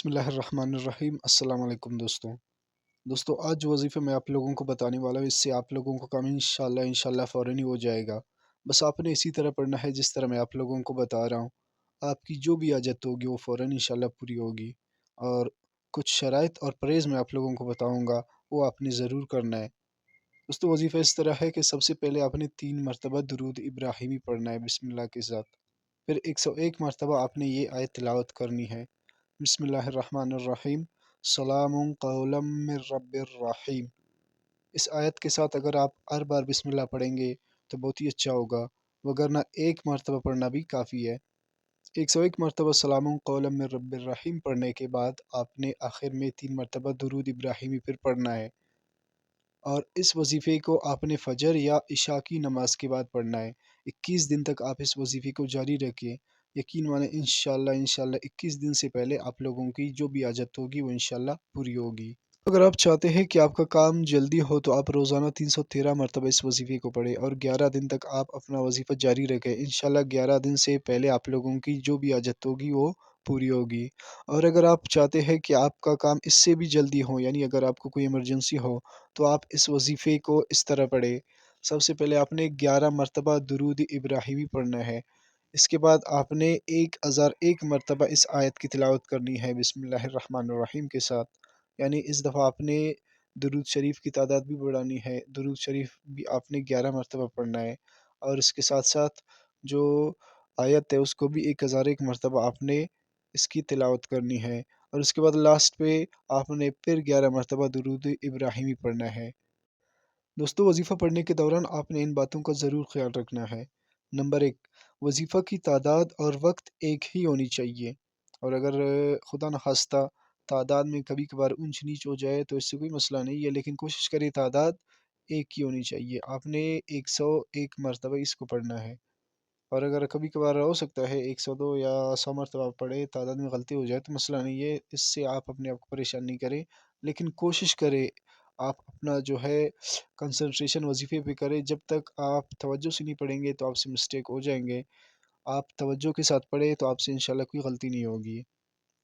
बिस्मिल्लाहिर्रहमानिर्रहीम। अस्सलाम वालेकुम दोस्तों आज जो वजीफ़े मैं आप लोगों को बताने वाला हूँ, इससे आप लोगों को काम इंशाल्लाह फ़ौरन ही हो जाएगा। बस आपने इसी तरह पढ़ना है जिस तरह मैं आप लोगों को बता रहा हूँ। आपकी जो भी हाजत होगी वो फ़ौरन इंशाल्लाह पूरी होगी। और कुछ शराइत और परहेज़ मैं आप लोगों को बताऊँगा, वो आपने ज़रूर करना है। दोस्तों वजीफ़ा इस तरह है कि सबसे पहले आपने 3 मरतबा दुरूद इब्राहिमी पढ़ना है बिस्मिल्लाह के साथ। फिर 101 मरतबा आपने ये आयत तिलावत करनी है, बिस्मिल्लाहिर्रहमानिर्रहीम, सलामुन कौलम मिर रब्बिर रहीम। इस आयत के साथ अगर आप हर बार बिस्मिल्लाह पढ़ेंगे तो बहुत ही अच्छा होगा, वगरना एक मरतबा पढ़ना भी काफ़ी है। 101 मरतबा सलामुन कौलम मिर रब्बिर रहीम पढ़ने के बाद आपने आखिर में 3 मरतबा दुरूद इब्राहिमी फिर पढ़ना है। और इस वजीफ़े को आपने फ़जर या इशा की नमाज़ के बाद पढ़ना है। 21 दिन तक आप इस वजीफ़े को जारी रखें। यकीन मानें इंशाल्लाह 21 दिन से पहले आप लोगों की जो भी हाजत होगी वो इंशाल्लाह पूरी होगी। अगर आप चाहते हैं कि आपका काम जल्दी हो तो आप रोज़ाना 313 मरतबा इस वजीफ़े को पढ़ें और 11 दिन तक आप अपना वजीफ़ा जारी रखें। इंशाल्लाह 11 दिन से पहले आप लोगों की जो भी हाजत होगी वो पूरी होगी। और अगर आप चाहते हैं कि आपका काम इससे भी जल्दी हो, यानी अगर आपको कोई इमरजेंसी हो, तो आप इस वजीफ़े को इस तरह पढ़ें। सबसे पहले आपने 11 मरतबा दुरूद इब्राहिमी पढ़ना है। इसके बाद आपने 1001 मरतबा इस आयत की तिलावत करनी है बिस्मिल्लाहिर्रहमानिर्रहीम के साथ। यानी इस दफ़ा आपने दुरूद शरीफ की तादाद भी बढ़ानी है। दुरूद शरीफ भी आपने 11 मरतबा पढ़ना है और इसके साथ-साथ जो आयत है उसको भी 1001 मरतबा आपने इसकी तिलावत करनी है। और उसके बाद लास्ट पे आपने फिर 11 मरतबा दुरूद इब्राहिमी पढ़ना है। दोस्तों वजीफ़ा पढ़ने के दौरान आपने इन बातों का ज़रूर ख़्याल रखना है। नंबर 1, वजीफ़ा की तादाद और वक़्त एक ही होनी चाहिए। और अगर खुदा न ख़ास्ता तादाद में कभी-कभार ऊँच-नीच हो जाए तो इससे कोई मसला नहीं है, लेकिन कोशिश करें तादाद एक ही होनी चाहिए। आपने 101 मरतबा इसको पढ़ना है। और अगर कभी-कभार हो सकता है 102 या 100 मरतबा पढ़े, तादाद में गलती हो जाए तो मसला नहीं है, इससे आप अपने आप को परेशान नहीं करें। लेकिन कोशिश करें आप अपना जो है कंसंट्रेशन वज़ीफ़े पे करें, जब तक आप तवज्जो से नहीं पढ़ेंगे तो आपसे मिस्टेक हो जाएँगे। आप तवज्जो के साथ पढ़ें तो आपसे इंशाल्लाह कोई गलती नहीं होगी।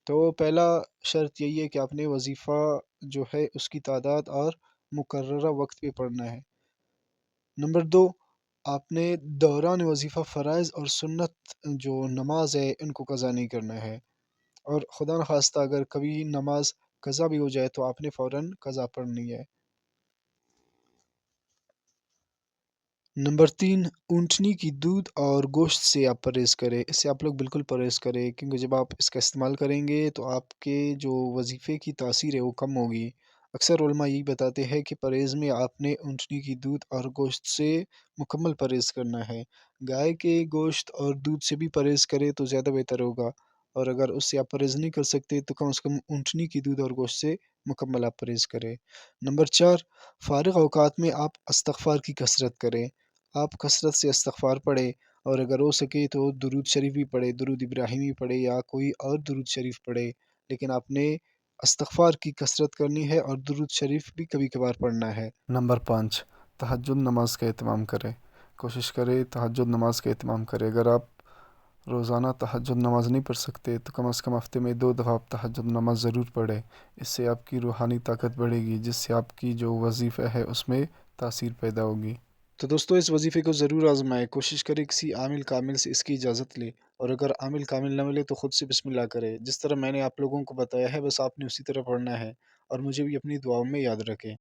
तो पहला शर्त यही है कि आपने वज़ीफ़ा जो है उसकी तादाद और मुकर्ररा वक़्त पे पढ़ना है। नंबर 2, आपने दौरान वज़ीफ़ा फ़राइज़ और सुन्नत जो नमाज़ है इनको कज़ा नहीं करना है। और खुदा न ख़ास्ता अगर कभी नमाज़ कज़ा भी हो जाए तो आपने फ़ौरन कज़ा पढ़नी है। नंबर 3, ऊँटनी की दूध और गोश्त से आप परहेज़ करें। इससे आप लोग बिल्कुल परहेज़ करें, क्योंकि जब आप इसका इस्तेमाल करेंगे तो आपके जो वज़ीफ़े की तासीर है वो कम होगी। अक्सर उलमा यही बताते हैं कि परहेज़ में आपने ऊँटनी की दूध और गोश्त से मुकम्मल परहेज़ करना है। गाय के गोश्त और दूध से भी परहेज़ करें तो ज़्यादा बेहतर होगा। और अगर उससे आप परहेज़ नहीं कर सकते तो कम से कम ऊँटनी की दूध और गोश्त से मुकम्मल आप परहेज़ करें। नंबर 4, फ़ारिग औकात में आप इस्तिग़फ़ार की कसरत करें। आप कसरत से इस्तिग़फ़ार पढ़ें और अगर हो सके तो दुरूद शरीफ भी पढ़ें, दुरूद इब्राहिमी पढ़ें या कोई और दुरूद शरीफ पढ़ें। लेकिन आपने इस्तिग़फ़ार की कसरत करनी है और दुरूद शरीफ भी कभी-कभार पढ़ना है। नंबर 5, तहज्जुद नमाज़ का एहतमाम करें। कोशिश करें तहज्जुद नमाज़ का एहतमाम करें। अगर आप रोज़ाना तहज्जुद नमाज़ नहीं पढ़ सकते तो कम से कम हफ़्ते में 2 दफ़ा आप तहज्जुद नमाज़ ज़रूर पढ़ें। इससे आपकी रूहानी ताकत बढ़ेगी, जिससे आपकी जो वज़ीफ़ा है उसमें तासीर पैदा होगी। तो दोस्तों इस वज़ीफ़े को ज़रूर आज़माएँ। कोशिश करें किसी आमिल कामिल से इसकी इजाज़त लें, और अगर आमिल कामिल ना मिले तो खुद से बिस्मिल्लाह करें। जिस तरह मैंने आप लोगों को बताया है बस आपने उसी तरह पढ़ना है, और मुझे भी अपनी दुआओं में याद रखें।